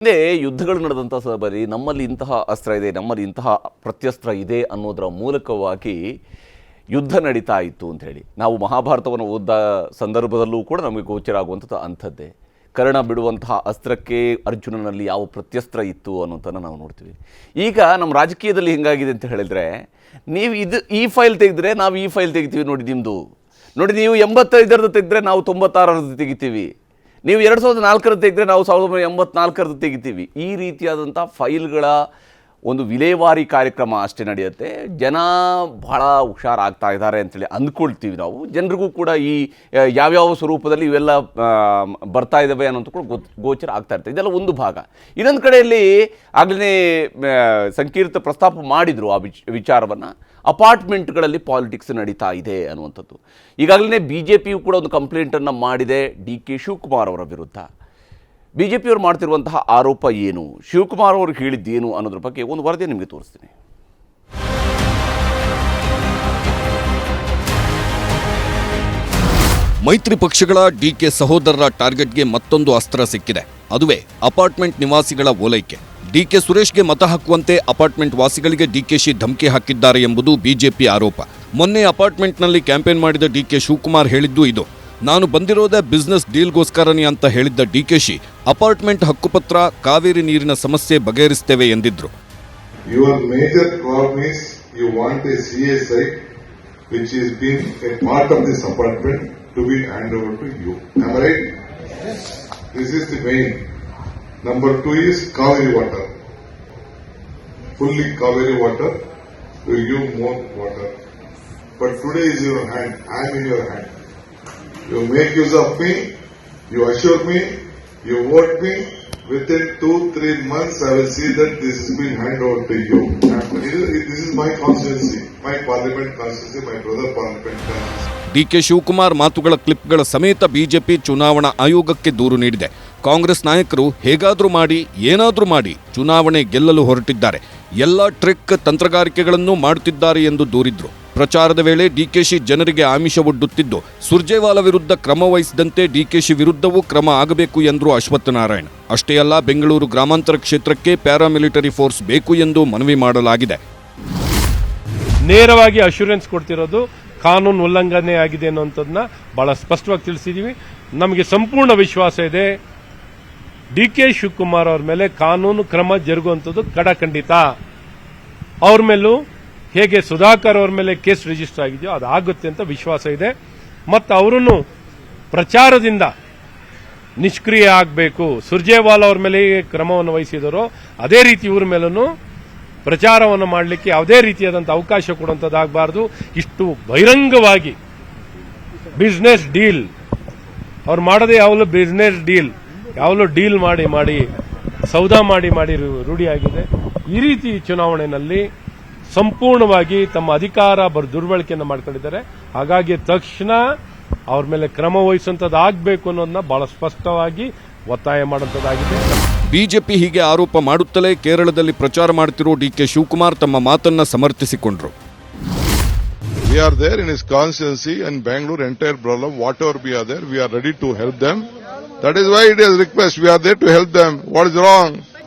ಹಿಂದೆ ಯುದ್ಧಗಳು ನಡೆದಂಥ ಸಂದರ್ಭದಲ್ಲಿ ನಮ್ಮಲ್ಲಿ ಇಂತಹ ಅಸ್ತ್ರ ಇದೆ, ನಮ್ಮಲ್ಲಿ ಇಂತಹ ಪ್ರತ್ಯಸ್ತ್ರ ಇದೆ ಅನ್ನೋದರ ಮೂಲಕವಾಗಿ ಯುದ್ಧ ನಡೀತಾ ಇತ್ತು ಅಂತ ಹೇಳಿ ನಾವು ಮಹಾಭಾರತವನ್ನು ಓದಿದ ಸಂದರ್ಭದಲ್ಲೂ ಕೂಡ ನಮಗೆ ಗೋಚರ ಆಗುವಂಥದ್ದು ಅಂಥದ್ದೇ. ಕರ್ಣ ಬಿಡುವಂತಹ ಅಸ್ತ್ರಕ್ಕೆ ಅರ್ಜುನನಲ್ಲಿ ಯಾವ ಪ್ರತ್ಯಸ್ತ್ರ ಇತ್ತು ಅನ್ನೋದನ್ನು ನಾವು ನೋಡ್ತೀವಿ. ಈಗ ನಮ್ಮ ರಾಜಕೀಯದಲ್ಲಿ ಹಿಂಗಾಗಿದೆ ಅಂತ ಹೇಳಿದರೆ, ನೀವು ಈ ಫೈಲ್ ತೆಗೆದ್ರೆ ನಾವು ಈ ಫೈಲ್ ತೆಗಿತೀವಿ, ನೋಡಿ ನೀವು 85ರದ್ದು ತೆಗೆದ್ರೆ ನಾವು 96ರದ್ದು ತೆಗಿತೀವಿ, ನೀವು 2004ರದ್ದು ತೆಗೆದ್ರೆ ನಾವು 1984ರದ್ದು ತೆಗಿತೀವಿ. ಈ ರೀತಿಯಾದಂಥ ಫೈಲ್ಗಳ ಒಂದು ವಿಲೇವಾರಿ ಕಾರ್ಯಕ್ರಮ ಅಷ್ಟೇ ನಡೆಯುತ್ತೆ. ಜನ ಬಹಳ ಹುಷಾರಾಗ್ತಾ ಇದ್ದಾರೆ ಅಂತೇಳಿ ಅಂದ್ಕೊಳ್ತೀವಿ ನಾವು. ಜನರಿಗೂ ಕೂಡ ಈ ಯಾವ್ಯಾವ ಸ್ವರೂಪದಲ್ಲಿ ಇವೆಲ್ಲ ಬರ್ತಾ ಇದ್ದಾವೆ ಅನ್ನೋದು ಕೂಡ ಗೋಚರ ಆಗ್ತಾ ಇರ್ತದೆ. ಇದೆಲ್ಲ ಒಂದು ಭಾಗ. ಇನ್ನೊಂದು ಕಡೆಯಲ್ಲಿ ಆಗಲೇ ಸಂಕೀರ್ತ ಪ್ರಸ್ತಾಪ ಮಾಡಿದರು ಆ ವಿಚಾರವನ್ನು. ಅಪಾರ್ಟ್ಮೆಂಟ್ಗಳಲ್ಲಿ ಪಾಲಿಟಿಕ್ಸ್ ನಡೀತಾ ಇದೆ ಅನ್ನುವಂಥದ್ದು. ಈಗಾಗಲೇ BJPಯು ಕೂಡ ಒಂದು ಕಂಪ್ಲೇಂಟನ್ನು ಮಾಡಿದೆ DK ಶಿವಕುಮಾರ್ ಅವರ ವಿರುದ್ಧ. BJPಯವರು ಮಾಡ್ತಿರುವಂತಹ ಆರೋಪ ಏನು, ಶಿವಕುಮಾರ್ ಅವರು ಹೇಳಿದ್ದೇನು ಅನ್ನೋದ್ರ ಬಗ್ಗೆ ಒಂದು ವರದಿ ನಿಮಗೆ ತೋರಿಸ್ತೀನಿ. ಮೈತ್ರಿ ಪಕ್ಷಗಳ DK ಸಹೋದರರ ಟಾರ್ಗೆಟ್ಗೆ ಮತ್ತೊಂದು ಅಸ್ತ್ರ ಸಿಕ್ಕಿದೆ. ಅದುವೇ ಅಪಾರ್ಟ್ಮೆಂಟ್ ನಿವಾಸಿಗಳ ಓಲೈಕೆ. DK ಸುರೇಶ್ಗೆ ಮತ ಹಾಕುವಂತೆ ಅಪಾರ್ಟ್ಮೆಂಟ್ ವಾಸಿಗಳಿಗೆ DKಶಿ ಧಮಕಿ ಹಾಕಿದ್ದಾರೆ ಎಂಬುದು BJP ಆರೋಪ. ಮೊನ್ನೆ ಅಪಾರ್ಟ್ಮೆಂಟ್ನಲ್ಲಿ ಕ್ಯಾಂಪೇನ್ ಮಾಡಿದ DK ಶಿವಕುಮಾರ್ ಹೇಳಿದ್ದು ಇದು. ನಾನು ಬಂದಿರೋದೇ ಬಿಸ್ನೆಸ್ ಡೀಲ್ಗೋಸ್ಕರನೇ ಅಂತ ಹೇಳಿದ್ದ DKಶಿ ಅಪಾರ್ಟ್ಮೆಂಟ್ ಹಕ್ಕುಪತ್ರ, ಕಾವೇರಿ ನೀರಿನ ಸಮಸ್ಯೆ ಬಗೆಹರಿಸ್ತೇವೆ ಎಂದಿದ್ರು. Your major problem is you want a CA site which is being a part of this apartment to be handed over to you. Am I right? Yes. This is the main. Number 2 is Kaveri water. Fully Kaveri water will give more water. But today is your hand. I am in your hand. You make use of me. You assure me. You vote me. Within 2-3 months, I will see that this has been handed over to you. This is my constituency, my parliament constituency, my brother parliament constituency. DK Shivakumar ಮಾತುಗಳ ಕ್ಲಿಪ್ಗಳ ಸಮೇತ BJP ಚುನಾವಣಾ ಆಯೋಗಕ್ಕೆ ದೂರು ನೀಡಿದೆ. ಕಾಂಗ್ರೆಸ್ ನಾಯಕರು ಹೇಗಾದ್ರೂ ಮಾಡಿ ಏನಾದ್ರೂ ಮಾಡಿ ಚುನಾವಣೆ ಗೆಲ್ಲಲು ಹೊರಟಿದ್ದಾರೆ, ಎಲ್ಲ ಟ್ರಿಕ್ ತಂತ್ರಗಾರಿಕೆಗಳನ್ನು ಮಾಡುತ್ತಿದ್ದಾರೆ ಎಂದು ದೂರಿದ್ರು. ಪ್ರಚಾರದ ವೇಳೆ DKಶಿ ಜನರಿಗೆ ಆಮಿಷವೊಡ್ಡುತ್ತಿದ್ದು, ಸುರ್ಜೇವಾಲಾ ವಿರುದ್ಧ ಕ್ರಮ ವಹಿಸಿದಂತೆ DKಶಿ ವಿರುದ್ಧವೂ ಕ್ರಮ ಆಗಬೇಕು ಎಂದರು ಅಶ್ವತ್ಥನಾರಾಯಣ. ಅಷ್ಟೇ ಅಲ್ಲ, ಬೆಂಗಳೂರು ಗ್ರಾಮಾಂತರ ಕ್ಷೇತ್ರಕ್ಕೆ ಪ್ಯಾರಾಮಿಲಿಟರಿ ಫೋರ್ಸ್ ಬೇಕು ಎಂದು ಮನವಿ ಮಾಡಲಾಗಿದೆ. ನೇರವಾಗಿ ಅಶ್ಯೂರೆನ್ಸ್ ಕೊಡ್ತಿರೋದು ಕಾನೂನು ಉಲ್ಲಂಘನೆ ಆಗಿದೆ ಅನ್ನುವಂಥದ್ದನ್ನ ಬಹಳ ಸ್ಪಷ್ಟವಾಗಿ ತಿಳಿಸಿದ್ದೀವಿ. ನಮಗೆ ಸಂಪೂರ್ಣ ವಿಶ್ವಾಸ ಇದೆ, DK ಶಿವಕುಮಾರ್ ಅವ್ರ ಮೇಲೆ ಕಾನೂನು ಕ್ರಮ ಜರುಗುವಂಥದ್ದು ಖಂಡಿತ. ಅವ್ರ ಮೇಲೂ ಹೇಗೆ ಸುಧಾಕರ್ ಅವ್ರ ಮೇಲೆ ಕೇಸ್ ರಿಜಿಸ್ಟರ್ ಆಗಿದೆಯೋ ಅದು ಆಗುತ್ತೆ ಅಂತ ವಿಶ್ವಾಸ ಇದೆ. ಮತ್ತು ಅವರನ್ನು ಪ್ರಚಾರದಿಂದ ನಿಷ್ಕ್ರಿಯ ಆಗಬೇಕು. ಸುರ್ಜೇವಾಲಾ ಅವ್ರ ಮೇಲೆ ಕ್ರಮವನ್ನು ವಹಿಸಿದರೋ ಅದೇ ರೀತಿ ಇವ್ರ ಮೇಲೂ ಪ್ರಚಾರವನ್ನು ಮಾಡಲಿಕ್ಕೆ ಯಾವುದೇ ರೀತಿಯಾದಂಥ ಅವಕಾಶ ಕೊಡುವಂಥದ್ದಾಗಬಾರ್ದು. ಇಷ್ಟು ಬಹಿರಂಗವಾಗಿ ಬಿಸ್ನೆಸ್ ಡೀಲ್ ಅವ್ರು ಮಾಡೋದೇ ಯಾವಲೂ ಬಿಸ್ನೆಸ್ ಡೀಲ್, ಯಾವಲೂ ಡೀಲ್ ಮಾಡಿ ಸೌದಾ ಮಾಡಿ ರೂಢಿಯಾಗಿದೆ. ಈ ರೀತಿ ಚುನಾವಣೆಯಲ್ಲಿ ಸಂಪೂರ್ಣವಾಗಿ ತಮ್ಮ ಅಧಿಕಾರ ದುರ್ಬಳಕೆಯನ್ನು ಮಾಡ್ಕೊಂಡಿದ್ದಾರೆ. ಹಾಗಾಗಿ ತಕ್ಷಣ ಅವ್ರ ಮೇಲೆ ಕ್ರಮ ವಹಿಸುವಂಥದ್ದಾಗಬೇಕು ಅನ್ನೋದನ್ನ ಬಹಳ ಸ್ಪಷ್ಟವಾಗಿ ಒತ್ತಾಯ ಮಾಡುವಂಥದ್ದಾಗಿದೆ. BJP ಹೀಗೆ ಆರೋಪ ಮಾಡುತ್ತಲೇ ಕೇರಳದಲ್ಲಿ ಪ್ರಚಾರ ಮಾಡುತ್ತಿರುವ DK ಶಿವಕುಮಾರ್ ತಮ್ಮ ಮಾತನ್ನ ಸಮರ್ಥಿಸಿಕೊಂಡರು. We are there in his constituency and Bangalore entire problem. Whatever we are there, we are ready to help them. That is why it is request. We are there to help them. What is wrong?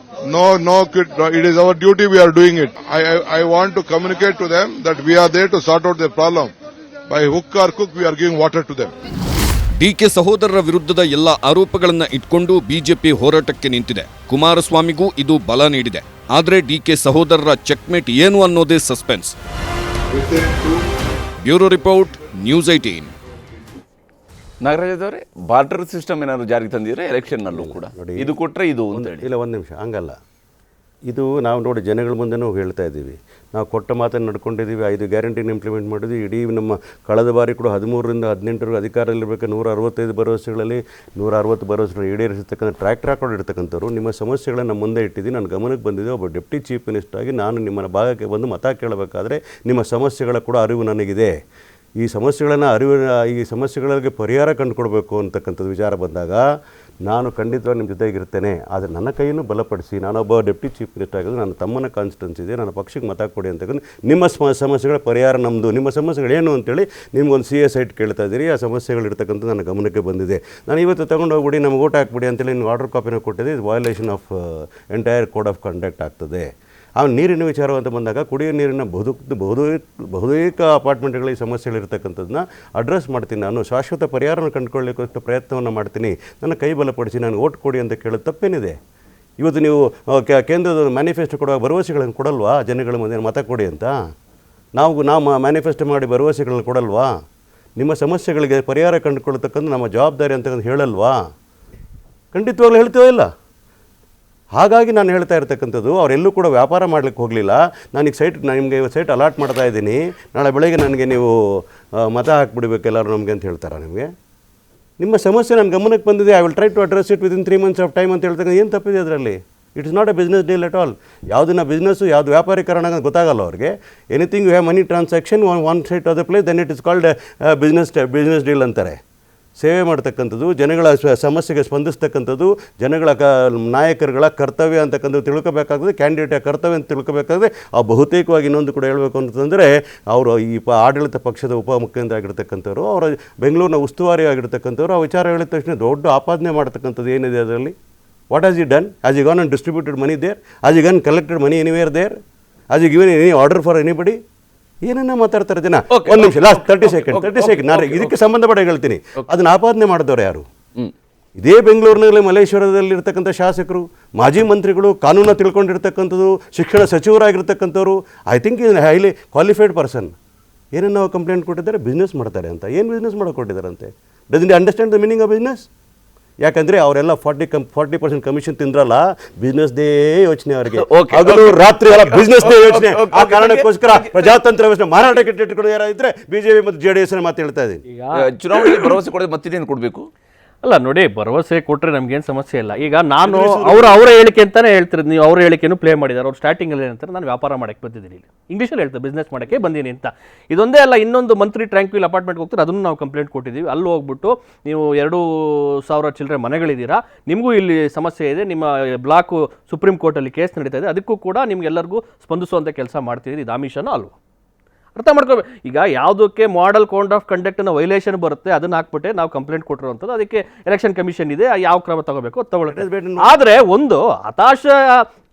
No, it is our duty. We are doing it. I want to communicate to them that we are there to sort out their problem. By hook or crook, we are giving water to them. DK ಸಹೋದರರ ವಿರುದ್ಧದ ಎಲ್ಲ ಆರೋಪಗಳನ್ನು ಇಟ್ಕೊಂಡು BJP ಹೋರಾಟಕ್ಕೆ ನಿಂತಿದೆ. ಕುಮಾರಸ್ವಾಮಿಗೂ ಇದು ಬಲ ನೀಡಿದೆ. ಆದರೆ DK ಸಹೋದರರ ಚೆಕ್ಮೇಟ್ ಏನು ಅನ್ನೋದೇ suspense. Bureau report, news 18. Nagaraj ಅವರೇ, ಬಾರ್ಟರ್ ಸಿಸ್ಟಮ್ ಏನಾದ್ರು ಜಾರಿಗೆ ತಂದಿದ್ರೆ ಎಲೆಕ್ಷನ್ನಲ್ಲೂ ಕೂಡ ಇದು ಕೊಟ್ಟರೆ ಇದು ಅಂತ ಹೇಳಿ. ಇಲ್ಲ, ಒಂದು ನಿಮಿಷ, ಹಂಗಲ್ಲ. ಇದು ನಾವು ನೋಡಿ ಜನಗಳ ಮುಂದೆನೂ ಹೇಳ್ತಾ ಇದ್ದೀವಿ. ನಾವು ಕೊಟ್ಟ ಮಾತನ್ನು ನಡ್ಕೊಂಡಿದ್ದೀವಿ. 5 ಗ್ಯಾರಂಟಿನ ಇಂಪ್ಲಿಮೆಂಟ್ ಮಾಡಿದ್ವಿ. ಇಡೀ ನಮ್ಮ ಕಳೆದ ಬಾರಿ ಕೂಡ 13ರಿಂದ 18 ಅಧಿಕಾರದಲ್ಲಿರಬೇಕು 165 ಭರವಸೆಗಳಲ್ಲಿ 160 ಭರವಸೆಗಳನ್ನು ಈಡೇರಿಸತಕ್ಕಂಥ ಟ್ರ್ಯಾಕ್ ರೆಕಾರ್ಡ್ ಇರ್ತಕ್ಕಂಥವ್ರು ನಿಮ್ಮ ಸಮಸ್ಯೆಗಳನ್ನು ನಮ್ಮ ಮುಂದೆ ಇಟ್ಟಿದ್ದು ನನ್ನ ಗಮನಕ್ಕೆ ಬಂದಿದೆ. ಒಬ್ಬ ಡೆಪ್ಟಿ ಚೀಫ್ ಮಿನಿಸ್ಟರ್ ಆಗಿ ನಾನು ನಿಮ್ಮ ಭಾಗಕ್ಕೆ ಬಂದು ಮತ ಕೇಳಬೇಕಾದ್ರೆ ನಿಮ್ಮ ಸಮಸ್ಯೆಗಳ ಕೂಡ ಅರಿವು ನನಗಿದೆ. ಈ ಸಮಸ್ಯೆಗಳಿಗೆ ಪರಿಹಾರ ಕಂಡುಕೊಡ್ಬೇಕು ಅಂತಕ್ಕಂಥದ್ದು ವಿಚಾರ ಬಂದಾಗ ನಾನು ಖಂಡಿತವಾಗಿ ನಿಮ್ಮ ಜೊತೆಗಿರ್ತೇನೆ. ಆದರೆ ನನ್ನ ಕೈಯನ್ನು ಬಲಪಡಿಸಿ, ನಾನೊಬ್ಬ ಡೆಪ್ಟಿ ಚೀಫ್ ಮಿನಿಸ್ಟರ್ ಆಗಿದ್ದು ನನ್ನ ತಮ್ಮನ ಕಾನ್ಸ್ಟಿಟ್ಯೂನ್ಸಿ ಇದೆ, ನನ್ನ ಪಕ್ಷಕ್ಕೆ ಮತ ಕೊಡಿ ಅಂತಕ್ಕಂಥ ನಿಮ್ಮ ಸಮಸ್ಯೆಗಳ ಪರಿಹಾರ ನಮ್ಮದು. ನಿಮ್ಮ ಸಮಸ್ಯೆಗಳೇನು ಅಂತೇಳಿ ನಿಮ್ಗೊಂದು ಸಿ ಎ ಸೈಟ್ ಕೇಳ್ತಾ ಇದ್ದೀರಿ. ಆ ಸಮಸ್ಯೆಗಳಿರ್ತಕ್ಕಂಥ ನನ್ನ ಗಮನಕ್ಕೆ ಬಂದಿದೆ. ನಾನು ಇವತ್ತು ತೊಗೊಂಡು ಹೋಗ್ಬಿಡಿ, ನಮ್ಗೆ ಓಟ್ ಹಾಕ್ಬಿಡಿ ಅಂತೇಳಿ ನೀವು ಆರ್ಡರ್ ಕಾಪಿನ ಕೊಟ್ಟಿದೆ. ಇದು violation of entire code of conduct ಆಗ್ತದೆ. ನೀರಿನ ವಿಚಾರ ಅಂತ ಬಂದಾಗ ಕುಡಿಯೋ ನೀರಿನ ಬಹುತೇಕ ಅಪಾರ್ಟ್ಮೆಂಟ್ಗಳಿಗೆ ಸಮಸ್ಯೆಗಳಿರ್ತಕ್ಕಂಥದ್ದನ್ನ ಅಡ್ರೆಸ್ ಮಾಡ್ತೀನಿ. ನಾನು ಶಾಶ್ವತ ಪರಿಹಾರವನ್ನು ಕಂಡುಕೊಳ್ಳಲಿಕ್ಕೆ ಪ್ರಯತ್ನವನ್ನು ಮಾಡ್ತೀನಿ. ನನ್ನ ಕೈ ಬಲಪಡಿಸಿ ನನಗೆ ಓಟ್ ಕೊಡಿ ಅಂತ ಕೇಳೋದು ತಪ್ಪೇನಿದೆ? ಇವತ್ತು ನೀವು ಕೇಂದ್ರದ ಮ್ಯಾನಿಫೆಸ್ಟೋ ಕೊಡುವ ಭರವಸೆಗಳನ್ನು ಕೊಡಲ್ವಾ ಜನಗಳ ಮುಂದೆ ಮತ ಕೊಡಿ ಅಂತ? ನಾವು ಮ್ಯಾನಿಫೆಸ್ಟೋ ಮಾಡಿ ಭರವಸೆಗಳನ್ನು ಕೊಡಲ್ವಾ? ನಿಮ್ಮ ಸಮಸ್ಯೆಗಳಿಗೆ ಪರಿಹಾರ ಕಂಡುಕೊಳ್ಳತಕ್ಕಂಥ ನಮ್ಮ ಜವಾಬ್ದಾರಿ ಅಂತಕ್ಕಂಥ ಹೇಳಲ್ವಾ? ಖಂಡಿತವಾಗ್ಲೂ ಹೇಳ್ತೀವೋ ಇಲ್ಲ? ಹಾಗಾಗಿ ನಾನು ಹೇಳ್ತಾ ಇರ್ತಕ್ಕಂಥದ್ದು, ಅವರೆಲ್ಲೂ ಕೂಡ ವ್ಯಾಪಾರ ಮಾಡಲಿಕ್ಕೆ ಹೋಗಲಿಲ್ಲ. ನಾನೀಗ ನಿಮಗೆ ಸೈಟ್ ಅಲಾಟ್ ಮಾಡ್ತಾ ಇದ್ದೀನಿ, ನಾಳೆ ಬೆಳಗ್ಗೆ ನನಗೆ ನೀವು ಮತ ಹಾಕಿಬಿಡ್ಬೇಕು ಎಲ್ಲರೂ ನಮಗೆ ಅಂತ ಹೇಳ್ತಾರಾ? ನಿಮಗೆ ನಿಮ್ಮ ಸಮಸ್ಯೆ ನನ್ನ ಗಮನಕ್ಕೆ ಬಂದಿದೆ, I will try to address it within 3 months of time ಅಂತ ಹೇಳ್ತಕ್ಕಂಥ ಏನು ತಪ್ಪಿದೆ ಅದರಲ್ಲಿ? It is not a business deal at all. ಯಾವುದನ್ನ ಬಿಸ್ನೆಸ್ಸು ಯಾವುದು ವ್ಯಾಪಾರೀಕರಣ ಅಂತ ಗೊತ್ತಾಗಲ್ಲ ಅವ್ರಿಗೆ. Anything you have money transaction on site of the place then it is called business deal ಅಂತಾರೆ. ಸೇವೆ ಮಾಡ್ತಕ್ಕಂಥದ್ದು, ಜನಗಳ ಸಮಸ್ಯೆಗೆ ಸ್ಪಂದಿಸ್ತಕ್ಕಂಥದ್ದು, ಜನಗಳ ನಾಯಕರುಗಳ ಕರ್ತವ್ಯ ಅಂತಕ್ಕಂಥದ್ದು ತಿಳ್ಕೋಬೇಕಾಗ್ತದೆ. ಕ್ಯಾಂಡಿಡೇಟ್ ಕರ್ತವ್ಯ ಅಂತ ತಿಳ್ಕೋಬೇಕಾದ್ರೆ ಬಹುತೇಕವಾಗಿ ಇನ್ನೊಂದು ಕೂಡ ಹೇಳಬೇಕು ಅಂತಂದರೆ, ಅವರು ಈ ಆಡಳಿತ ಪಕ್ಷದ ಉಪಮುಖ್ಯಮಂತ್ರಿ ಆಗಿರ್ತಕ್ಕಂಥವ್ರು, ಅವರ ಬೆಂಗಳೂರಿನ ಉಸ್ತುವಾರಿ ಆಗಿರ್ತಕ್ಕಂಥವ್ರು, ಆ ವಿಚಾರ ಹೇಳಿದ ತಕ್ಷಣ ದೊಡ್ಡ ಆಪಾದನೆ ಮಾಡ್ತಕ್ಕಂಥದ್ದು ಏನಿದೆ ಅದರಲ್ಲಿ? What has he done? Has he gone and distributed money there? Has he gone collected money anywhere there? Has he given any order for anybody? ಏನನ್ನ ಮಾತಾಡ್ತಾರೆ ಜನ? ಒಂದು ನಿಮಿಷ, ಲಾಸ್ಟ್ 30 ಸೆಕೆಂಡ್ ನಾನು ಇದಕ್ಕೆ ಸಂಬಂಧಪಟ್ಟ ಹೇಳ್ತೀನಿ. ಅದನ್ನ ಆಪಾದನೆ ಮಾಡಿದವರು ಯಾರು? ಇದೇ ಬೆಂಗಳೂರಿನಲ್ಲಿ ಮಲ್ಲೇಶ್ವರದಲ್ಲಿ ಇರ್ತಕ್ಕಂಥ ಶಾಸಕರು, ಮಾಜಿ ಮಂತ್ರಿಗಳು, ಕಾನೂನು ತಿಳ್ಕೊಂಡಿರ್ತಕ್ಕಂಥದ್ದು, ಶಿಕ್ಷಣ ಸಚಿವರಾಗಿರ್ತಕ್ಕಂಥವ್ರು. I think is highly qualified person. ಏನನ್ನ ನಾವು ಕಂಪ್ಲೇಂಟ್ ಕೊಟ್ಟಿದ್ದಾರೆ? ಬಿಸ್ನೆಸ್ ಮಾಡ್ತಾರೆ ಅಂತ. ಏನು ಬಿಸ್ನೆಸ್ ಮಾಡೋಕೆ ಕೊಟ್ಟಿದ್ದಾರಂತೆ? Doesn't the understand the meaning of business? ಯಾಕಂದರೆ ಅವರೆಲ್ಲ 40% ಕಮಿಷನ್ ತಿಂದ್ರಲ್ಲ, ಬಿಸ್ನೆಸ್ದೇ ಯೋಚನೆ ಅವರಿಗೆ. ಹಗಲು ರಾತ್ರಿ ಎಲ್ಲ ಬಿಸ್ನೆಸ್ದೇ ಯೋಚನೆ. ಆ ಕಾರಣಕ್ಕೋಸ್ಕರ ಪ್ರಜಾತಂತ್ರ ವ್ಯವಸ್ಥೆ ಮಾರಾಟಕ್ಕೆ ಇಟ್ಟುಕೊಂಡು ಯಾರಾದಿದ್ರೆ ಬಿಜೆಪಿ ಮತ್ತು JDS ಮಾತು ಹೇಳ್ತಾ ಇದ್ದೀನಿ. ಚುನಾವಣೆಯಲ್ಲಿ ಭರವಸೆ ಕೊಡೋದು ಮತ್ತಿನ್ನೇನು ಕೊಡಬೇಕು? ಅಲ್ಲ ನೋಡಿ, ಭರವಸೆ ಕೊಟ್ಟರೆ ನಮ್ಗೇನು ಸಮಸ್ಯೆ ಇಲ್ಲ. ಈಗ ನಾನು ಅವರ ಹೇಳಿಕೆ ಅಂತಾನೆ ಹೇಳ್ತಿರೋದು. ನೀವು ಅವರ ಹೇಳಿಕೆನೂ ಪ್ಲೇ ಮಾಡಿದ್ದಾರೆ. ಅವ್ರು ಸ್ಟಾರ್ಟಿಂಗಲ್ಲಿ ಏನಂತಾರೆ, ನಾನು ವ್ಯಾಪಾರ ಮಾಡಕ್ಕೆ ಬಂದಿದ್ದೀನಿ, ಇಂಗ್ಲೀಷಲ್ಲಿ ಹೇಳ್ತಾರೆ ಬಿಸ್ನೆಸ್ ಮಾಡೋಕ್ಕೆ ಬಂದೀನಿ ಅಂತ. ಇದೊಂದೇ ಅಲ್ಲ, ಇನ್ನೊಂದು ಮಂತ್ರಿ ಟ್ರ್ಯಾಂಕ್ವಿಲ್ ಅಪಾರ್ಟ್ಮೆಂಟ್ಗೆ ಹೋಗ್ತಾರೆ, ಅದನ್ನು ನಾವು ಕಂಪ್ಲೇಂಟ್ ಕೊಟ್ಟಿದ್ದೀವಿ. ಅಲ್ಲಿ ಹೋಗ್ಬಿಟ್ಟು ನೀವು 2,000 ಚಿಲ್ಲರೆ ಮನೆಗಳಿದ್ದೀರಾ, ನಿಮಗೂ ಇಲ್ಲಿ ಸಮಸ್ಯೆ ಇದೆ, ನಿಮ್ಮ ಬ್ಲಾಕು ಸುಪ್ರೀಂ ಕೋರ್ಟಲ್ಲಿ ಕೇಸ್ ನಡೀತಾ ಇದೆ, ಅದಕ್ಕೂ ಕೂಡ ನಿಮ್ಗೆಲ್ಲರಿಗೂ ಸ್ಪಂದಿಸುವಂಥ ಕೆಲಸ ಮಾಡ್ತಿದ್ದೀರಿ. ಇದು ಆಮಿಷನೋ ಅಲ್ವೋ? ಅರ್ಥ ಮಾಡ್ಕೋಬೇಕು. ಈಗ ಯಾವುದಕ್ಕೆ ಮಾಡೆಲ್ ಕೋಡ್ ಆಫ್ ಕಂಡಕ್ಟ್ನ ವೈಲೇಷನ್ ಬರುತ್ತೆ ಅದನ್ನ ಹಾಕ್ಬಿಟ್ಟೆ ನಾವು ಕಂಪ್ಲೇಂಟ್ ಕೊಟ್ಟಿರುವಂಥದ್ದು. ಅದಕ್ಕೆ ಎಲೆಕ್ಷನ್ ಕಮಿಷನ್ ಇದೆ, ಯಾವ ಕ್ರಮ ತಗೋಬೇಕು ತಗೊಳ್ಳುತ್ತೆ. ಆದರೆ ಒಂದು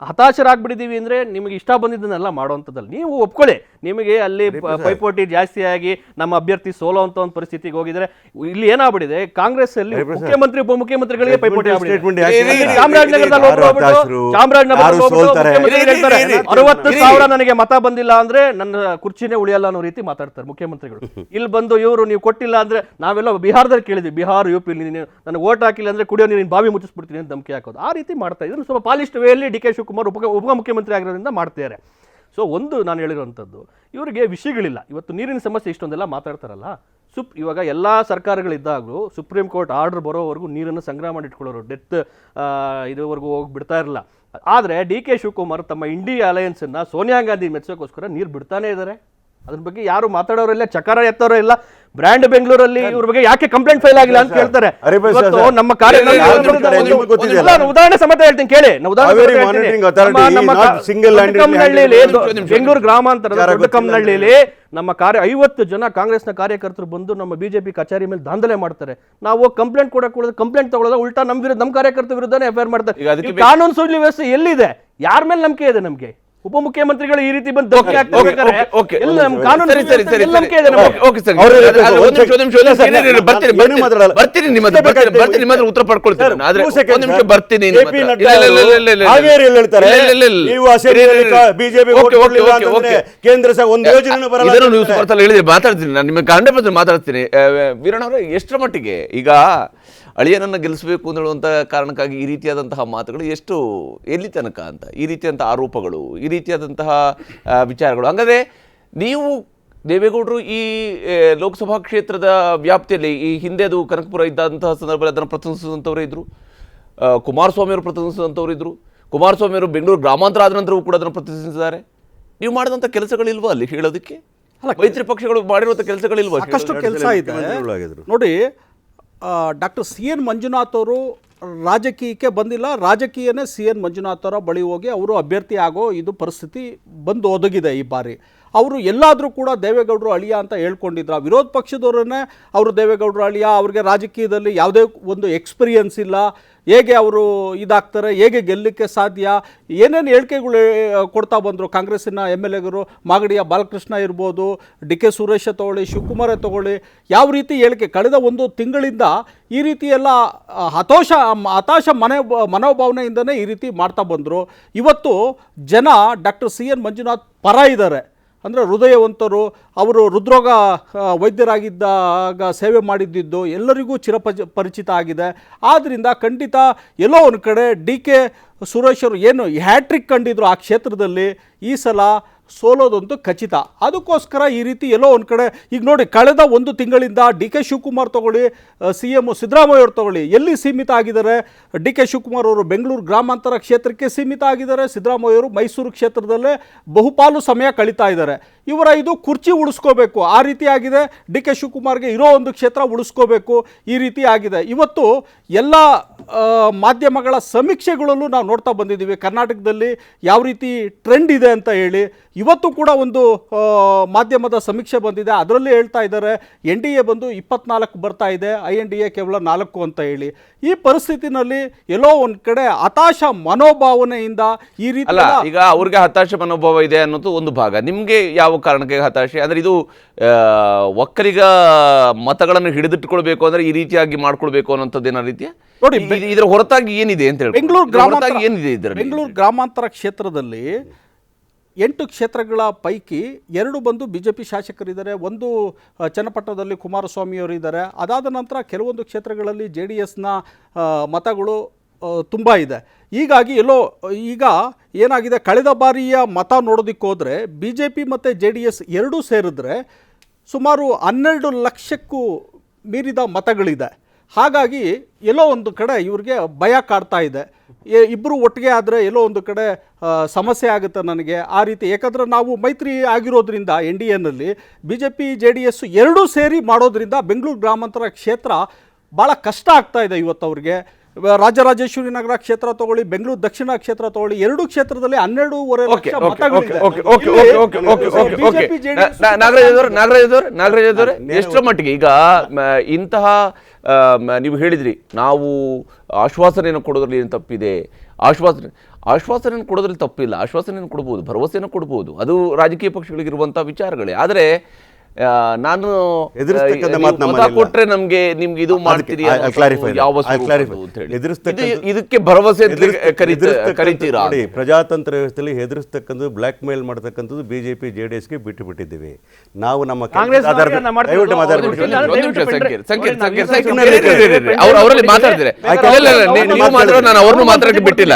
ಹತಾಶರಾಗ್ಬಿಟ್ಟಿದ್ದೀವಿ ಅಂದರೆ ನಿಮಗೆ ಇಷ್ಟ ಬಂದಿದ್ದನ್ನೆಲ್ಲ ಮಾಡುವಂಥದ್ದಲ್ಲಿ ನೀವು ಒಪ್ಕೊಳ್ಳಿ. ನಿಮಗೆ ಅಲ್ಲಿ ಪೈಪೋಟಿ ಜಾಸ್ತಿಯಾಗಿ ನಮ್ಮ ಅಭ್ಯರ್ಥಿ ಸೋಲೋ ಅಂತ ಒಂದು ಪರಿಸ್ಥಿತಿಗೆ ಹೋಗಿದ್ರೆ ಇಲ್ಲಿ ಏನಾಗ್ಬಿಟ್ಟಿದೆ, ಕಾಂಗ್ರೆಸ್ ಅಲ್ಲಿ ಮುಖ್ಯಮಂತ್ರಿ ಉಪಮುಖ್ಯಮಂತ್ರಿಗಳಿಗೆ ಪೈಪೋಟಿ ಚಾಮರಾಜನಗರದಲ್ಲಿ 60,000 ನನಗೆ ಮತ ಬಂದಿಲ್ಲ ಅಂದ್ರೆ ನನ್ನ ಕುರ್ಚಿನೇ ಉಳಿಯಲ್ಲ ಅನ್ನೋ ರೀತಿ ಮಾತಾಡ್ತಾರೆ ಮುಖ್ಯಮಂತ್ರಿಗಳು. ಇಲ್ಲಿ ಬಂದು ಇವರು ನೀವು ಕೊಟ್ಟಿಲ್ಲ ಅಂದ್ರೆ, ನಾವೆಲ್ಲ ಬಿಹಾರದಲ್ಲಿ ಕೇಳಿದ್ವಿ, ಬಿಹಾರ UP ನನಗೆ ಓಟ್ ಹಾಕಿಲ್ಲ ಅಂದ್ರೆ ಕುಡಿಯೋ ನೀರಿನ ಬಾವಿ ಮುಚ್ಚಿಸ್ಬಿಡ್ತೀನಿ ಅಂತ ಧಮಕಿ ಹಾಕೋದು. ಆ ರೀತಿ ಮಾಡ್ತಾ ಇದ್ರು. ಸ್ವಲ್ಪ ಪಾಲಿಸ್ಟ್ ವೇಯಲ್ಲಿ DK ಶಿವಕುಮಾರ್ ಉಪಮುಖ್ಯಮಂತ್ರಿ ಆಗಿರೋದ್ರಿಂದ ಮಾಡ್ತಿದ್ದಾರೆ. ಸೊ ಒಂದು ನಾನು ಹೇಳಿರುವಂಥದ್ದು, ಇವರಿಗೆ ವಿಷಯಗಳಿಲ್ಲ. ಇವತ್ತು ನೀರಿನ ಸಮಸ್ಯೆ ಇಷ್ಟೊಂದೆಲ್ಲ ಮಾತಾಡ್ತಾರಲ್ಲ, ಇವಾಗ ಎಲ್ಲ ಸರ್ಕಾರಗಳಿದ್ದಾಗಲೂ ಸುಪ್ರೀಂ ಕೋರ್ಟ್ ಆರ್ಡರ್ ಬರೋವರೆಗೂ ನೀರನ್ನು ಸಂಗ್ರಹ ಮಾಡಿ ಇಟ್ಕೊಳ್ಳೋರು, ಡೆತ್ ಇದುವರೆಗೂ ಹೋಗಿ ಬಿಡ್ತಾ ಇರಲಿಲ್ಲ. ಆದರೆ DK ಶಿವಕುಮಾರ್ ತಮ್ಮ ಇಂಡಿಯಾ ಅಲಯನ್ಸನ್ನು ಸೋನಿಯಾ ಗಾಂಧಿ ಮೆಚ್ಚೋಕ್ಕೋಸ್ಕರ ನೀರು ಬಿಡ್ತಾನೆ ಇದ್ದಾರೆ. ಅದ್ರ ಬಗ್ಗೆ ಯಾರು ಮಾತಾಡೋರಿಲ್ಲ, ಚಕಾರ ಎತ್ತೋರು ಇಲ್ಲ. ಬ್ರ್ಯಾಂಡ್ ಬೆಂಗಳೂರಲ್ಲಿ ಇವ್ರ ಬಗ್ಗೆ ಯಾಕೆ ಕಂಪ್ಲೇಂಟ್ ಫೈಲ್ ಆಗಿಲ್ಲ ಅಂತ ಕೇಳ್ತಾರೆ. ನಮ್ಮ ಉದಾಹರಣೆ ಸಮೇತ ಹೇಳ್ತೀನಿ ಕೇಳಿ. ಬೆಂಗಳೂರು ಗ್ರಾಮಾಂತರದ ದೊಡ್ಡ ಕಮ್ಮನಹಳ್ಳಿಯಲ್ಲಿ ನಮ್ಮ 50 ಜನ ಕಾಂಗ್ರೆಸ್ನ ಕಾರ್ಯಕರ್ತರು ಬಂದು ನಮ್ಮ ಬಿಜೆಪಿ ಕಚೇರಿ ಮೇಲೆ ದಾಂಧಲೆ ಮಾಡ್ತಾರೆ. ನಾವು ಕಂಪ್ಲೇಂಟ್ ಕೊಡೋದು, ಕಂಪ್ಲೇಂಟ್ ತಗೊಳ್ಳೋದು, ಉಲ್ಟಾ ನಮ್ಮ ಕಾರ್ಯಕರ್ತರ ವಿರುದ್ಧನೇ FIR ಮಾಡ್ತಾರೆ. ಕಾನೂನು ಸುವ್ಯವಸ್ಥೆ ವ್ಯವಸ್ಥೆ ಎಲ್ಲಿದೆ? ಯಾರ ಮೇಲೆ ನಂಬಿಕೆ ಇದೆ ನಮ್ಗೆ? ಉಪಮುಖ್ಯಮಂತ್ರಿಗಳು ಈ ರೀತಿ ಬಂದು ಉತ್ತರ ಪಡ್ಕೊಳ್ತೀನಿ. ಮಾತಾಡ್ತೀನಿ, ನಾನು ನಿಮಗೆ 100% ಮಾತಾಡ್ತೀನಿ. ವೀರಣ್ಣ ಅವರೇ, ಎಷ್ಟರ ಮಟ್ಟಿಗೆ ಈಗ ಅಳಿಯನನ್ನು ಗೆಲ್ಲಿಸಬೇಕು ಅಂತ ಹೇಳುವಂಥ ಕಾರಣಕ್ಕಾಗಿ ಈ ರೀತಿಯಾದಂತಹ ಮಾತುಗಳು ಎಲ್ಲಿ ತನಕ ಅಂತ, ಈ ರೀತಿಯಾದಂಥ ಆರೋಪಗಳು, ಈ ರೀತಿಯಾದಂತಹ ವಿಚಾರಗಳು? ಹಂಗಾದ್ರೆ ನೀವು ದೇವೇಗೌಡರು ಈ ಲೋಕಸಭಾ ಕ್ಷೇತ್ರದ ವ್ಯಾಪ್ತಿಯಲ್ಲಿ ಈ ಹಿಂದೆ ಅದು ಕನಕಪುರ ಇದ್ದಂತಹ ಸಂದರ್ಭದಲ್ಲಿ ಅದನ್ನು ಪ್ರತಿನಿಧಿಸಿದಂಥವರೇ ಇದ್ದರು, ಕುಮಾರಸ್ವಾಮಿ ಅವರು ಪ್ರತಿನಿಧಿಸಿದಂಥವ್ರು ಇದ್ದರು, ಕುಮಾರಸ್ವಾಮಿ ಅವರು ಬೆಂಗಳೂರು ಗ್ರಾಮಾಂತರ ಆದ ನಂತರವೂ ಕೂಡ ಅದನ್ನು ಪ್ರತಿನಿಧಿಸಿದ್ದಾರೆ. ನೀವು ಮಾಡಿದಂಥ ಕೆಲಸಗಳಿಲ್ವಾ ಅಲ್ಲಿ ಹೇಳೋದಕ್ಕೆ? ಮೈತ್ರಿ ಪಕ್ಷಗಳು ಮಾಡಿರುವಂಥ ಕೆಲಸಗಳಿಲ್ವಾ? ಸಾಕಷ್ಟು ಕೆಲಸ ಇದೆ ನೋಡಿ. ಡಾಕ್ಟರ್ CN ಮಂಜುನಾಥ್ ಅವರು ರಾಜಕೀಯಕ್ಕೆ ಬಂದಿಲ್ಲ. ರಾಜಕೀಯನೇ ಸಿ ಎನ್ ಮಂಜುನಾಥ್ ಅವರ ಬಳಿ ಹೋಗಿ ಅವರು ಅಭ್ಯರ್ಥಿ ಆಗೋ ಇದು ಪರಿಸ್ಥಿತಿ ಬಂದು ಒದಗಿದೆ ಈ ಬಾರಿ. ಅವರು ಎಲ್ಲಾದರೂ ಕೂಡ ದೇವೇಗೌಡರು ಅಳಿಯ ಅಂತ ಹೇಳ್ಕೊಂಡಿದ್ರು. ವಿರೋಧ ಪಕ್ಷದವರನ್ನೇ ಅವರು ದೇವೇಗೌಡರು ಅಳಿಯ, ಅವ್ರಿಗೆ ರಾಜಕೀಯದಲ್ಲಿ ಯಾವುದೇ ಒಂದು ಎಕ್ಸ್ಪೀರಿಯನ್ಸ್ ಇಲ್ಲ, ಹೇಗೆ ಅವರು ಇದಾಗ್ತಾರೆ, ಹೇಗೆ ಗೆಲ್ಲಲಿಕ್ಕೆ ಸಾಧ್ಯ, ಏನೇನು ಹೇಳಿಕೆಗಳು ಕೊಡ್ತಾ ಬಂದರು. ಕಾಂಗ್ರೆಸ್ಸಿನ MLAಗರು ಮಾಗಡಿಯ ಬಾಲಕೃಷ್ಣ ಇರ್ಬೋದು, DK ಸುರೇಶ ತಗೊಳ್ಳಿ, ಶಿವಕುಮಾರೇ ತಗೊಳ್ಳಿ, ಯಾವ ರೀತಿ ಹೇಳಿಕೆ ಕಳೆದ ಒಂದು ತಿಂಗಳಿಂದ ಈ ರೀತಿ ಎಲ್ಲ ಹತಾಶ ಮನೋಭಾವನೆಯಿಂದನೇ ಈ ರೀತಿ ಮಾಡ್ತಾ ಬಂದರು. ಇವತ್ತು ಜನ ಡಾಕ್ಟರ್ ಸಿ ಎನ್ ಮಂಜುನಾಥ್ ಪರ ಇದ್ದಾರೆ. ಅಂದರೆ ಹೃದಯವಂತರು, ಅವರು ಹೃದ್ರೋಗ ವೈದ್ಯರಾಗಿದ್ದಾಗ ಸೇವೆ ಮಾಡಿದ್ದಿದ್ದು ಎಲ್ಲರಿಗೂ ಪರಿಚಿತ ಆಗಿದೆ. ಆದ್ದರಿಂದ ಖಂಡಿತ ಎಲ್ಲೋ ಒಂದು ಕಡೆ DK ಸುರೇಶ್ ಅವರು ಏನು ಹ್ಯಾಟ್ರಿಕ್ ಕಂಡಿದ್ರು ಆ ಕ್ಷೇತ್ರದಲ್ಲಿ, ಈ ಸಲ ಸೋಲೋದಂತೂ ಖಚಿತ. ಅದಕ್ಕೋಸ್ಕರ ಈ ರೀತಿ ಎಲ್ಲೋ ಒಂದು ಕಡೆ ಈಗ ನೋಡಿ, ಕಳೆದ ಒಂದು ತಿಂಗಳಿಂದ DK ಶಿವಕುಮಾರ್ ತಗೊಳ್ಳಿ, CM ಸಿದ್ದರಾಮಯ್ಯ ಅವರು ತಗೊಳ್ಳಿ, ಎಲ್ಲಿ ಸೀಮಿತ ಆಗಿದ್ದಾರೆ. DK ಶಿವಕುಮಾರ್ ಅವರು ಬೆಂಗಳೂರು ಗ್ರಾಮಾಂತರ ಕ್ಷೇತ್ರಕ್ಕೆ ಸೀಮಿತ ಆಗಿದ್ದಾರೆ. ಸಿದ್ದರಾಮಯ್ಯ ಅವರು ಮೈಸೂರು ಕ್ಷೇತ್ರದಲ್ಲೇ ಬಹುಪಾಲು ಸಮಯ ಕಳೀತಾ ಇದ್ದಾರೆ. ಇವರ ಇದು ಕುರ್ಚಿ ಉಳಿಸ್ಕೋಬೇಕು ಆ ರೀತಿ ಆಗಿದೆ. DK ಶಿವಕುಮಾರ್ಗೆ ಇರೋ ಒಂದು ಕ್ಷೇತ್ರ ಉಳಿಸ್ಕೋಬೇಕು ಈ ರೀತಿ ಆಗಿದೆ. ಇವತ್ತು ಎಲ್ಲ ಮಾಧ್ಯಮಗಳ ಸಮೀಕ್ಷೆಗಳಲ್ಲೂ ನಾವು ನೋಡ್ತಾ ಬಂದಿದ್ದೀವಿ ಕರ್ನಾಟಕದಲ್ಲಿ ಯಾವ ರೀತಿ ಟ್ರೆಂಡ್ ಇದೆ ಅಂತ ಹೇಳಿ. ಇವತ್ತು ಕೂಡ ಒಂದು ಮಾಧ್ಯಮದ ಸಮೀಕ್ಷೆ ಬಂದಿದೆ, ಅದರಲ್ಲಿ ಹೇಳ್ತಾ ಇದ್ದಾರೆ NDA ಬಂದು 24 ಬರ್ತಾ ಇದೆ, INDA ಕೇವಲ 4 ಅಂತ ಹೇಳಿ. ಈ ಪರಿಸ್ಥಿತಿನಲ್ಲಿ ಎಲ್ಲೋ ಒಂದು ಕಡೆ ಹತಾಶ ಮನೋಭಾವನೆಯಿಂದ ಈ ರೀತಿ ಅಲ್ಲ, ಈಗ ಅವ್ರಿಗೆ ಹತಾಶೆ ಮನೋಭಾವ ಇದೆ ಅನ್ನೋದು ಒಂದು ಭಾಗ. ನಿಮಗೆ ಯಾವ ಕಾರಣಕ್ಕೆ ಹತಾಶೆ ಅಂದ್ರೆ ಇದು ಒಕ್ಕಲಿಗ ಮತಗಳನ್ನು ಹಿಡಿದಿಟ್ಟುಕೊಳ್ಬೇಕು ಅಂದ್ರೆ ಈ ರೀತಿಯಾಗಿ ಮಾಡ್ಕೊಳ್ಬೇಕು ಅನ್ನೋಂಥದ್ದೇನೋ ರೀತಿಯ ನೋಡಿ, ಇದರ ಹೊರತಾಗಿ ಏನಿದೆ ಅಂತ ಹೇಳಿ ಬೆಂಗಳೂರು ಗ್ರಾಮಾಂತರ ಕ್ಷೇತ್ರದಲ್ಲಿ 8 ಕ್ಷೇತ್ರಗಳ ಪೈಕಿ 2 ಬಂದು BJP ಶಾಸಕರಿದ್ದಾರೆ, ಒಂದು ಚನ್ನಪಟ್ಟಣದಲ್ಲಿ ಕುಮಾರಸ್ವಾಮಿಯವರು ಇದ್ದಾರೆ. ಅದಾದ ನಂತರ ಕೆಲವೊಂದು ಕ್ಷೇತ್ರಗಳಲ್ಲಿ JDSನ ಮತಗಳು ತುಂಬ ಇದೆ. ಹೀಗಾಗಿ ಎಲ್ಲೋ ಈಗ ಏನಾಗಿದೆ, ಕಳೆದ ಬಾರಿಯ ಮತ ನೋಡೋದಕ್ಕೆ ಹೋದರೆ BJP ಮತ್ತು JDS ಎರಡೂ ಸೇರಿದ್ರೆ ಸುಮಾರು 12 ಲಕ್ಷಕ್ಕೂ ಮೀರಿದ ಮತಗಳಿದೆ. ಹಾಗಾಗಿ ಎಲ್ಲೋ ಒಂದು ಕಡೆ ಇವ್ರಿಗೆ ಭಯ ಕಾಡ್ತಾ ಇದೆ. ಇಬ್ಬರು ಒಟ್ಟಿಗೆ ಆದರೆ ಎಲ್ಲೋ ಒಂದು ಕಡೆ ಸಮಸ್ಯೆ ಆಗುತ್ತೆ ನನಗೆ ಆ ರೀತಿ. ಯಾಕಂದರೆ ನಾವು ಮೈತ್ರಿ ಆಗಿರೋದ್ರಿಂದ NDAನಲ್ಲಿ BJP JDS ಎರಡೂ ಸೇರಿ ಮಾಡೋದ್ರಿಂದ ಬೆಂಗಳೂರು ಗ್ರಾಮಾಂತರ ಕ್ಷೇತ್ರ ಭಾಳ ಕಷ್ಟ ಆಗ್ತಾ ಇದೆ ಇವತ್ತು ಅವ್ರಿಗೆ. ರಾಜರಾಜೇಶ್ವರಿ ನಗರ ಕ್ಷೇತ್ರ ತಗೊಳ್ಳಿ, ಬೆಂಗಳೂರು ದಕ್ಷಿಣ ಕ್ಷೇತ್ರ ತಗೊಳ್ಳಿ, ಎರಡೂ ಕ್ಷೇತ್ರದಲ್ಲಿ 12.5 ಲಕ್ಷ ಮತಗಳಿದೆ. ನಾಗರಾಜ್ ಅವರೇ, ಎಷ್ಟರ ಮಟ್ಟಿಗೆ ಈಗ ಇಂತಹ ನೀವು ಹೇಳಿದ್ರಿ ನಾವು ಆಶ್ವಾಸನೆಯನ್ನು ಕೊಡೋದ್ರಲ್ಲಿ ಏನು ತಪ್ಪಿದೆ, ಆಶ್ವಾಸನೆಯನ್ನು ಕೊಡೋದ್ರಲ್ಲಿ ತಪ್ಪಿಲ್ಲ, ಆಶ್ವಾಸನೆಯನ್ನು ಕೊಡ್ಬೋದು, ಭರವಸೆಯನ್ನು ಕೊಡ್ಬೋದು, ಅದು ರಾಜಕೀಯ ಪಕ್ಷಗಳಿಗಿರುವಂಥ ವಿಚಾರಗಳೇ. ಆದರೆ ನಾನು ಮತ ಕೊಟ್ರೆ ನಿಮ್ಗೆ ಇದು ಮಾಡ್ತೀರಿ ಇದಕ್ಕೆ ಭರವಸೆ ಕರಿತೀರಾ? ಪ್ರಜಾತಂತ್ರ ವ್ಯವಸ್ಥೆಯಲ್ಲಿ ಹೆದರಿಸ್ತಕ್ಕಂಥದ್ದು, ಬ್ಲ್ಯಾಕ್ ಮೇಲ್ ಮಾಡ್ತಕ್ಕಂಥದ್ದು BJP JDSಗೆ ಬಿಟ್ಟು ಬಿಟ್ಟಿದ್ದೀವಿ ನಾವು. ನಮ್ಮ ಅವರಲ್ಲಿ ಮಾತಾಡ್ತಾರೆ, ನಾನು ಅವ್ರನ್ನೂ ಮಾತಾಡಕ್ಕೆ ಬಿಟ್ಟಿಲ್ಲ,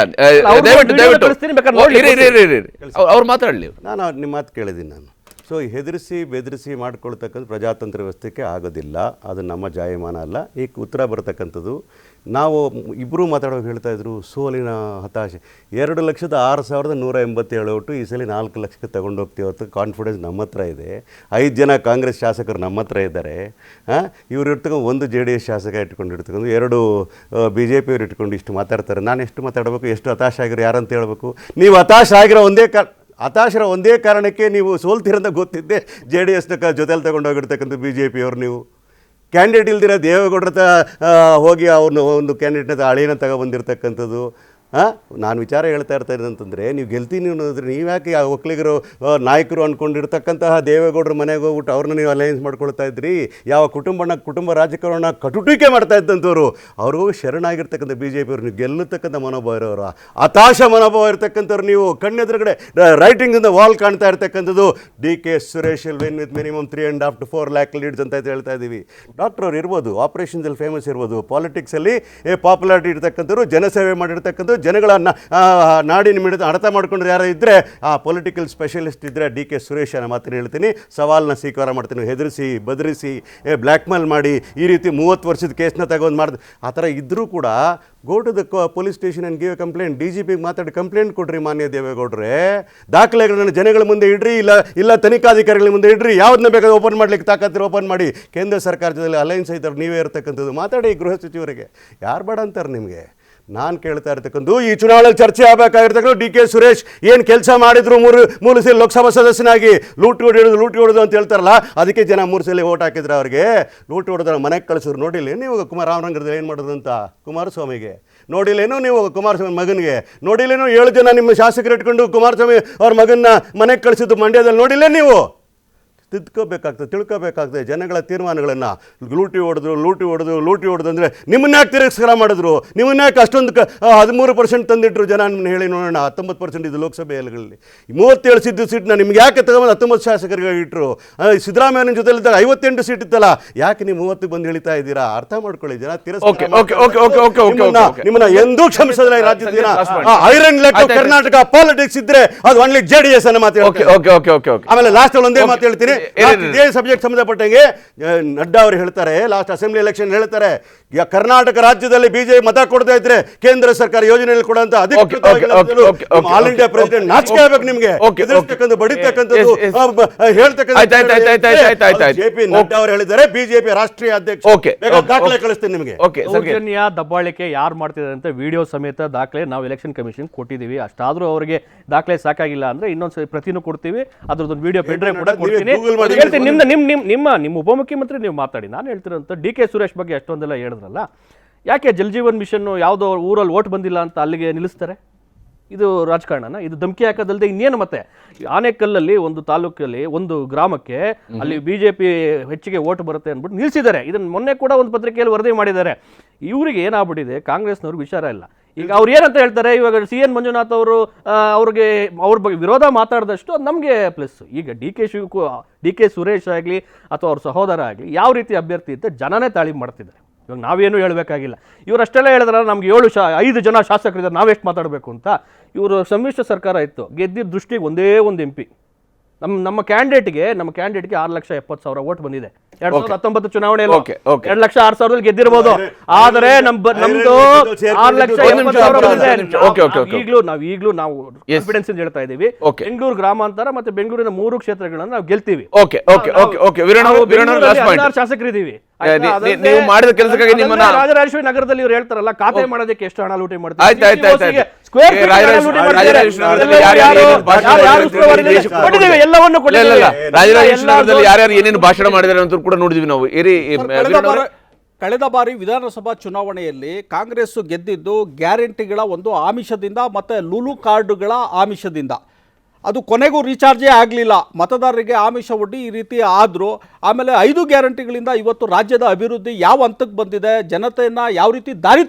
ಅವ್ರು ಮಾತಾಡಲಿ. ನಾನು ನಿಮ್ಮ ಮಾತು ಕೇಳಿದ್ದೀನಿ ನಾನು. ಸೊ ಹೆದರಿಸಿ ಬೆದರಿಸಿ ಮಾಡ್ಕೊಳ್ತಕ್ಕಂಥ ಪ್ರಜಾತಂತ್ರ ವ್ಯವಸ್ಥೆಗೆ ಆಗೋದಿಲ್ಲ, ಅದು ನಮ್ಮ ಜಾಯಮಾನ ಅಲ್ಲ. ಈಗ ಉತ್ತರ ಬರತಕ್ಕಂಥದ್ದು ನಾವು ಇಬ್ಬರೂ ಮಾತಾಡೋಕೆ ಹೇಳ್ತಾಯಿದ್ರು ಸೋಲಿನ ಹತಾಶೆ. 2,06,187 ಓಟು, ಈ ಸಲ 4 ಲಕ್ಷಕ್ಕೆ ತಗೊಂಡೋಗ್ತೀವಿ ಅಂತ ಕಾನ್ಫಿಡೆನ್ಸ್ ನಮ್ಮ ಹತ್ರ ಇದೆ. 5 ಜನ ಕಾಂಗ್ರೆಸ್ ಶಾಸಕರು ನಮ್ಮ ಹತ್ರ ಇದ್ದಾರೆ. ಇವ್ರು ಇರ್ತಕೊಂಡು 1 JDS ಶಾಸಕ ಇಟ್ಕೊಂಡು 2 BJP ಅವ್ರು ಇಟ್ಕೊಂಡು ಇಷ್ಟು ಮಾತಾಡ್ತಾರೆ. ನಾನು ಎಷ್ಟು ಮಾತಾಡಬೇಕು, ಎಷ್ಟು ಹತಾಶ ಆಗಿರೋ ಯಾರಂತ ಹೇಳಬೇಕು? ನೀವು ಹತಾಶ ಆಗಿರೋ ಹತಾಶರ ಒಂದೇ ಕಾರಣಕ್ಕೆ ನೀವು ಸೋಲ್ತೀರಂತ ಗೊತ್ತಿದ್ದೆ JDSನ ಜೊತೆಲಿ ತಗೊಂಡೋಗಿರ್ತಕ್ಕಂಥ BJP ಅವರು. ನೀವು ಕ್ಯಾಂಡಿಡೇಟ್ ಇಲ್ದಿರ ದೇವೇಗೌಡರ ಹೋಗಿ ಅವ್ರನ್ನ ಒಂದು ಕ್ಯಾಂಡಿಡೇಟ್ನ ಹಳೇನ ತಗೊಬಂದಿರ್ತಕ್ಕಂಥದ್ದು. ನಾನು ವಿಚಾರ ಹೇಳ್ತಾ ಇರ್ತಾಯಿದ್ದೆ ಅಂತಂದರೆ, ನೀವು ಗೆಲ್ತೀನಿ ಅನ್ನೋದ್ರೆ ನೀವು ಯಾಕೆ ಒಕ್ಕಲಿಗರು ನಾಯಕರು ಅಂದ್ಕೊಂಡಿರ್ತಕ್ಕಂತಹ ದೇವೇಗೌಡರ ಮನೆಗೆ ಹೋಗ್ಬಿಟ್ಟು ಅವ್ರನ್ನ ನೀವು ಅಲಯನ್ಸ್ ಮಾಡ್ಕೊಳ್ತಾ ಇದ್ರಿ? ಯಾವ ಕುಟುಂಬ ರಾಜಕಾರಣ ಕಟುಟಿಕೆ ಮಾಡ್ತಾ ಇದ್ದಂಥವ್ರು ಅವರು ಶರಣಾಗಿರ್ತಕ್ಕಂಥ BJP ಅವರು. ನೀವು ಗೆಲ್ಲತಕ್ಕಂಥ ಮನೋಭಾವ ಇರೋರು, ಹತಾಶ ಮನೋಭಾವ ಇರ್ತಕ್ಕಂಥವ್ರು. ನೀವು ಕಣ್ಣೆದುರುಗಡೆ ರೈಟಿಂಗ್ ಇನ್ ದ ವಾಲ್ ಕಾಣ್ತಾ ಇರ್ತಕ್ಕಂಥದ್ದು DK Suresh win with minimum 3.5 to 4 lakh leads ಅಂತ ಹೇಳ್ತಾ ಇದ್ದೀವಿ. ಡಾಕ್ಟರ್ ಅವ್ರು ಇರ್ಬೋದು, ಆಪರೇಷನ್ಸಲ್ಲಿ ಫೇಮಸ್ ಇರ್ಬೋದು, ಪಾಲಿಟಿಕ್ಸಲ್ಲಿ ಪಾಪ್ಯುಲಾರಿಟಿ ಇರ್ತಕ್ಕಂಥವ್ರು, ಜನಸೇವೆ ಮಾಡಿರ್ತಕ್ಕಂಥವ್ರು, ಜನಗಳನ್ನು ನಾಡಿನ ಮಿಡಿತ ಅರ್ಥ ಮಾಡ್ಕೊಂಡ್ರೆ ಯಾರು ಇದ್ದರೆ ಆ ಪೊಲಿಟಿಕಲ್ ಸ್ಪೆಷಲಿಸ್ಟ್ ಇದ್ದರೆ ಡಿ ಕೆ ಸುರೇಶ್ ಅನ್ನೋ ಮಾತನ್ನು ಹೇಳ್ತೀನಿ. ಸವಾಲನ್ನ ಸ್ವೀಕಾರ ಮಾಡ್ತೀನಿ. ಹೆದರಿಸಿ ಬದರಿಸಿ ಬ್ಲ್ಯಾಕ್ ಮೇಲ್ ಮಾಡಿ ಈ ರೀತಿ 30 ವರ್ಷದ ಕೇಸ್ನ ತಗೊಂಡು ಮಾಡಿದೆ ಆ ಥರ ಇದ್ದರೂ ಕೂಡ go to the police station and give complaint. DGPಗೆ ಮಾತಾಡಿ ಕಂಪ್ಲೇಂಟ್ ಕೊಡ್ರಿ ಮಾನ್ಯ ದೇವೇಗೌಡರೆ. ದಾಖಲೆಗಳನ್ನು ಜನಗಳ ಮುಂದೆ ಇಡ್ರಿ, ಇಲ್ಲ ತನಿಖಾಧಿಕಾರಿಗಳ ಮುಂದೆ ಇಡ್ರಿ. ಯಾವ್ದನ್ನ ಬೇಕಾದ್ರೆ ಓಪನ್ ಮಾಡ್ಲಿಕ್ಕೆ ತಾಕತ್ತಿರ ಓಪನ್ ಮಾಡಿ. ಕೇಂದ್ರ ಸರ್ಕಾರದಲ್ಲಿ ಅಲೈನ್ಸ್ ಐತಾರೆ, ನೀವೇ ಇರತಕ್ಕಂಥದ್ದು. ಮಾತಾಡಿ ಗೃಹ ಸಚಿವರಿಗೆ. ಯಾರು ಬೇಡ ಅಂತಾರೆ ನಿಮಗೆ? ನಾನು ಕೇಳ್ತಾ ಇರ್ತಕ್ಕಂಥ ಈ ಚುನಾವಣೆಯಲ್ಲಿ ಚರ್ಚೆ ಆಗಬೇಕಾಗಿರ್ತಕ್ಕಂಥ ಡಿ ಕೆ ಸುರೇಶ್ ಏನು ಕೆಲಸ ಮಾಡಿದ್ರು, ಮೂರು ಸಲ ಲೋಕಸಭಾ ಸದಸ್ಯನಾಗಿ ಲೂಟಿ ಹೊಡೆದು ಅಂತ ಹೇಳ್ತಾರಲ್ಲ, ಅದಕ್ಕೆ ಜನ 3 ಸಲ ಓಟ್ ಹಾಕಿದ್ರೆ ಅವ್ರಿಗೆ. ಲೂಟಿ ಹೊಡೆದ್ರೆ ಮನೆಗೆ ಕಳಿಸಿದ್ರು. ನೋಡಿಲ್ಲ ನೀವು ರಾಮನಗರದಲ್ಲಿ ಏನು ಮಾಡೋದು ಅಂತ ಕುಮಾರಸ್ವಾಮಿಗೆ? ನೋಡಿಲ್ಲೇನೋ ನೀವು ಕುಮಾರಸ್ವಾಮಿ ಮಗನಿಗೆ? ನೋಡಿಲ್ಲೇನೋ 7 ಜನ ನಿಮ್ಮ ಶಾಸಕರು ಇಟ್ಕೊಂಡು ಕುಮಾರಸ್ವಾಮಿ ಅವ್ರ ಮಗನ್ನ ಮನೆಗೆ ಕಳಿಸಿದ್ದು ಮಂಡ್ಯದಲ್ಲಿ? ನೋಡಿಲ್ಲ ನೀವು? ತಿಳ್ಕೋಬೇಕಾಗ್ತದೆ ಜನಗಳ ತೀರ್ಮಾನಗಳನ್ನು. ಲೂಟಿ ಹೊಡೆದು ಅಂದರೆ ನಿಮ್ಮನ್ನ ಯಾಕೆ ತಿರಸ್ಕಾರ ಮಾಡಿದ್ರು? ನಿಮ್ಮನ್ನ ಯಾಕೆ ಅಷ್ಟೊಂದು 13% ತಂದಿಟ್ಟರು ಜನ? ನಿಮ್ಮನ್ನ ಹೇಳಿ ನೋಡೋಣ. 19% ಇದು ಲೋಕಸಭೆಯಲ್ಲಿ 37 ಸೀಟ್ನ ನಿಮ್ಗೆ ಯಾಕೆ ತಗೊಂಡು 19 ಶಾಸಕರಿಗೆ ಇಟ್ಟರು? ಸಿದ್ದರಾಮಯ್ಯನ ಜೊತೆಲಿದ್ದಾಗ 58 ಸೀಟ್ ಇತ್ತಲ್ಲ, ಯಾಕೆ ನೀವು 30 ಬಂದು ಹೇಳ್ತಾ ಇದ್ದೀರಾ? ಅರ್ಥ ಮಾಡ್ಕೊಳ್ಳಿ. ಜನ ನಿಮ್ಮನ್ನ ಎಂದೂ ಕ್ಷಮಿಸೋದಿಲ್ಲ ಈ ರಾಜ್ಯದ ಜನ. ಐರನ್ ಲೆಗ್ ಕರ್ನಾಟಕ ಪಾಲಿಟಿಕ್ಸ್ ಇದ್ರೆ ಅದು ಒನ್ಲಿ JDS ಅನ್ನೋ ಮಾತು. ಆಮೇಲೆ ಲಾಸ್ಟ್ ಒಂದೇ ಮಾತು ಹೇಳ್ತೀನಿ. ಇದೇ ಸಬ್ಜೆಕ್ಟ್ ಸಂಬಂಧಪಟ್ಟಂಗೆ ನಡ್ಡಾ ಅವರು ಹೇಳ್ತಾರೆ, ಲಾಸ್ಟ್ ಅಸೆಂಬ್ಲಿ ಎಲೆಕ್ಷನ್ ಹೇಳ್ತಾರೆ, ಕರ್ನಾಟಕ ರಾಜ್ಯದಲ್ಲಿ ಬಿಜೆಪಿ ಮತ ಕೊಡ್ತಾ ಇದ್ರೆ ಕೇಂದ್ರ ಸರ್ಕಾರ ಯೋಜನೆಯಲ್ಲಿ ಕೊಡುವಂತ ಆಲ್ ಇಂಡಿಯಾ ಪ್ರೆಸಿಡೆಂಟ್ ನಾಚಿಕೆ ಆಗ್ಬೇಕು ನಿಮ್ಗೆ. ಬಡಿತಕ್ಕಂಥದ್ದು ಹೇಳ್ತಕ್ಕಂಥ JP ನಡ್ಡಾ ಅವರು ಹೇಳಿದ್ದಾರೆ, ಬಿಜೆಪಿ ರಾಷ್ಟ್ರೀಯ ಅಧ್ಯಕ್ಷ. ದಾಖಲೆ ಕಳಿಸ್ತೀನಿ ನಿಮಗೆ. ದೌರ್ಜನ್ಯ ದಬ್ಬಾಳಿಕೆ ಯಾರು ಮಾಡ್ತಿದ್ದಾರೆ ಅಂತ ವಿಡಿಯೋ ಸಮೇತ ದಾಖಲೆ ನಾವು ಎಲೆಕ್ಷನ್ ಕಮಿಷನ್ ಕೊಟ್ಟಿದ್ದೀವಿ. ಅಷ್ಟಾದ್ರೂ ಅವರಿಗೆ ದಾಖಲೆ ಸಾಕಾಗಿಲ್ಲ ಅಂದ್ರೆ ಇನ್ನೊಂದ್ಸರಿ ಪ್ರತಿನೂ ಕೊಡ್ತೀವಿ. ಅದ್ರದ್ದೊಂದು ವಿಡಿಯೋ ಪೆಂಡ್ರೈವ್ ಕೂಡ ಕೊಡ್ತೀನಿ. ನಿಮ್ಮ ಉಪಮುಖ್ಯಮಂತ್ರಿ ನೀವು ಮಾತಾಡಿ. ನಾನು ಹೇಳ್ತಿರೋಂಥ ಡಿ ಕೆ ಸುರೇಶ್ ಬಗ್ಗೆ ಅಷ್ಟೊಂದೆಲ್ಲ ಹೇಳಿದ್ರಲ್ಲ, ಯಾಕೆ ಜಲ್ ಜೀವನ್ ಮಿಷನ್ ಯಾವುದೋ ಊರಲ್ಲಿ ಓಟ್ ಬಂದಿಲ್ಲ ಅಂತ ಅಲ್ಲಿಗೆ ನಿಲ್ಲಿಸ್ತಾರೆ? ಇದು ರಾಜಕಾರಣನ? ಇದು ಧಮಕಿ ಹಾಕೋದಲ್ಲದೆ ಇನ್ನೇನು? ಮತ್ತೆ ಆನೇಕಲ್ಲಲ್ಲಿ ಒಂದು ತಾಲೂಕಲ್ಲಿ ಒಂದು ಗ್ರಾಮಕ್ಕೆ ಅಲ್ಲಿ ಬಿಜೆಪಿ ಹೆಚ್ಚಿಗೆ ಓಟ್ ಬರುತ್ತೆ ಅಂದ್ಬಿಟ್ಟು ನಿಲ್ಲಿಸಿದ್ದಾರೆ. ಇದನ್ನು ಮೊನ್ನೆ ಕೂಡ ಒಂದು ಪತ್ರಿಕೆಯಲ್ಲಿ ವರದಿ ಮಾಡಿದ್ದಾರೆ. ಇವರಿಗೆ ಏನಾಗ್ಬಿಟ್ಟಿದೆ, ಕಾಂಗ್ರೆಸ್ನವ್ರಿಗೆ ವಿಚಾರ ಇಲ್ಲ. ಈಗ ಅವ್ರು ಏನಂತ ಹೇಳ್ತಾರೆ, ಇವಾಗ CN ಮಂಜುನಾಥ್ ಅವರು ಅವ್ರ ಬಗ್ಗೆ ವಿರೋಧ ಮಾತಾಡಿದಷ್ಟು ನಮಗೆ ಪ್ಲಸ್. ಈಗ ಡಿ ಕೆ ಸುರೇಶ್ ಆಗಲಿ ಅಥವಾ ಅವ್ರ ಸಹೋದರ ಆಗಲಿ ಯಾವ ರೀತಿ ಅಭ್ಯರ್ಥಿ ಅಂತ ಜನನೇ ತಾಳೀಮ್ ಮಾಡ್ತಿದ್ದಾರೆ. ಇವಾಗ ನಾವೇನು ಹೇಳಬೇಕಾಗಿಲ್ಲ. ಇವರು ಅಷ್ಟೆಲ್ಲ ಹೇಳಿದ್ರೆ ನಮ್ಗೆ 5 ಜನ ಶಾಸಕರಿದ್ದಾರೆ, ನಾವೆಷ್ಟು ಮಾತಾಡಬೇಕು ಅಂತ. ಇವರು ಸಮ್ಮಿಶ್ರ ಸರ್ಕಾರ ಇತ್ತು, ಗೆದ್ದಿದ್ದ ದೃಷ್ಟಿಗೆ ಒಂದೇ ಒಂದು MP. ನಮ್ಮ ಕ್ಯಾಂಡಿಡೇಟ್ಗೆ 6,70,000 ಓಟ್ ಬಂದಿದೆ 2019 ಚುನಾವಣೆಯಲ್ಲಿ. 2,06,000 ಗೆದ್ದಿರಬಹುದು, ಆದರೆ ನಮ್ದು 6,70,000 ನಾವೀಗ್ಲೂ ನಾವು ಕಾನ್ಫಿಡೆನ್ಸ್ ಇಂದ ಹೇಳ್ತಾ ಇದೀವಿ. ಬೆಂಗಳೂರು ಗ್ರಾಮಾಂತರ ಮತ್ತೆ ಬೆಂಗಳೂರಿನ 3 ಕ್ಷೇತ್ರಗಳನ್ನ ನಾವು ಗೆಲ್ತೀವಿ. ಶಾಸಕರಿದ್ದೀವಿ. ನೀವು ಮಾಡಿದ ಕೆಲಸಕ್ಕಾಗಿ ನಿಮ್ಮನ್ನ ರಾಜರಾಜೇಶ್ವರಿ ನಗರದಲ್ಲಿ ಇವ್ರು ಹೇಳ್ತಾರಲ್ಲ, ಖಾತೆ ಮಾಡೋದಕ್ಕೆ ಎಷ್ಟು ಹಣ ಲೂಟಿ ಮಾಡ್ತಾರೆ. ಎಲ್ಲವನ್ನು ರಾಜರಾಜೇಶ್ವರಿ ಯಾರ್ಯಾರು ಏನೇನು ಭಾಷಣ ಮಾಡಿದ್ದಾರೆ ಅಂತ ಕೂಡ ನೋಡಿದ್ವಿ ನಾವು. ಕಳೆದ ಬಾರಿ ವಿಧಾನಸಭಾ ಚುನಾವಣೆಯಲ್ಲಿ ಕಾಂಗ್ರೆಸ್ ಗೆದ್ದಿದ್ದು ಗ್ಯಾರಂಟಿಗಳ ಒಂದು ಆಮಿಷದಿಂದ ಮತ್ತೆ ಲೂಲು ಕಾರ್ಡುಗಳ ಆಮಿಷದಿಂದ. ಅದು ಕೊನೆಗೂ ರೀಚಾರ್ಜೇ ಆಗಲಿಲ್ಲ. ಮತದಾರರಿಗೆ ಆಮಿಷ ಒಡ್ಡಿ ಈ ರೀತಿ ಆದರೂ ಆಮೇಲೆ 5 ಗ್ಯಾರಂಟಿಗಳಿಂದ ಇವತ್ತು ರಾಜ್ಯದ ಅಭಿವೃದ್ಧಿ ಯಾವ ಹಂತಕ್ಕೆ ಬಂದಿದೆ, ಜನತೆಯನ್ನು ಯಾವ ರೀತಿ ದಾರಿ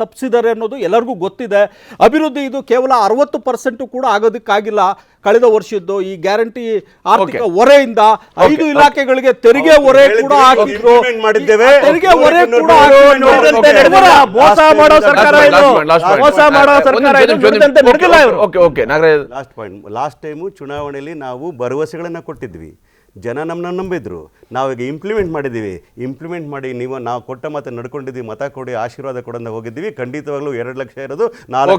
ತಪ್ಪಿಸಿದ್ದಾರೆ ಅನ್ನೋದು ಎಲ್ಲರಿಗೂ ಗೊತ್ತಿದೆ. ಅಭಿವೃದ್ಧಿ ಇದು ಕೇವಲ 60% ಕೂಡ ಆಗೋದಕ್ಕಾಗಿಲ್ಲ. ಕಳೆದ ವರ್ಷದ್ದು ಈ ಗ್ಯಾರಂಟಿ ಆರ್ಥಿಕ ಹೊರೆಯಿಂದ 5 ಇಲಾಖೆಗಳಿಗೆ ತೆರಿಗೆ ಹೊರೆ ಕೂಡ ಹಾಕಿದ್ರು. ತೆರಿಗೆ ಹೊರೆ ಕೂಡ ಮೋಸ ಮಾಡೋ ಸರ್ಕಾರ ಇದು. ಮೋಸ ಮಾಡೋ ಸರ್ಕಾರ ಇದು. ಲಾಸ್ಟ್ ಟೈಮು ಚುನಾವಣೆಯಲ್ಲಿ ನಾವು ಭರವಸೆಗಳನ್ನು ಕೊಟ್ಟಿದ್ವಿ, ಜನ ನಮ್ಮನ್ನ ನಂಬಿದ್ರು. ನಾವೀಗ ಇಂಪ್ಲಿಮೆಂಟ್ ಮಾಡಿ ನಾವು ಕೊಟ್ಟ ಮಾತು ನಡ್ಕೊಂಡಿದ್ದೀವಿ. ಮತ ಕೊಡಿ, ಆಶೀರ್ವಾದ ಕೊಡಂದ ಹೋಗಿದ್ದೀವಿ. ಖಂಡಿತವಾಗ್ಲೂ 2 ಲಕ್ಷ ಇರೋದು 4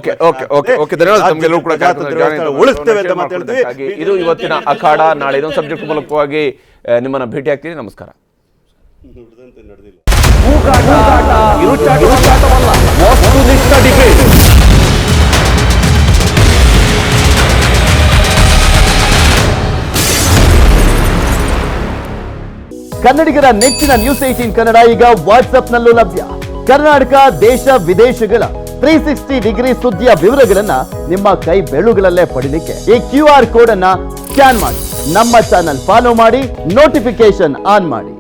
ಉಳಿಸ್ತೇವೆ ಅಂತ ಮಾತಾಡ್ತೀವಿ. ಇದು ಇವತ್ತಿನ ಅಖಾಡ. ನಾಳೆ ಇನ್ನೊಂದು ಸಬ್ಜೆಕ್ಟ್ ಮೂಲಕವಾಗಿ ನಿಮ್ಮನ್ನ ಭೇಟಿ ಆಗ್ತೀನಿ. ನಮಸ್ಕಾರ. ಕನ್ನಡಿಗರ ನೆಚ್ಚಿನ ನ್ಯೂಸ್ 18 ಕನ್ನಡ ಈಗ ವಾಟ್ಸ್ಆಪ್ನಲ್ಲೂ ಲಭ್ಯ. ಕರ್ನಾಟಕ, ದೇಶ ವಿದೇಶಗಳ 360 ಡಿಗ್ರಿ ಸುದ್ದಿಯ ವಿವರಗಳನ್ನ ನಿಮ್ಮ ಕೈ ಬೆರಳುಗಳಲ್ಲೇ ಪಡಿಲಿಕ್ಕೆ ಈ QR ಕೋಡ್ ಅನ್ನ ಸ್ಕ್ಯಾನ್ ಮಾಡಿ, ನಮ್ಮ ಚಾನಲ್ ಫಾಲೋ ಮಾಡಿ, ನೋಟಿಫಿಕೇಶನ್ ಆನ್ ಮಾಡಿ.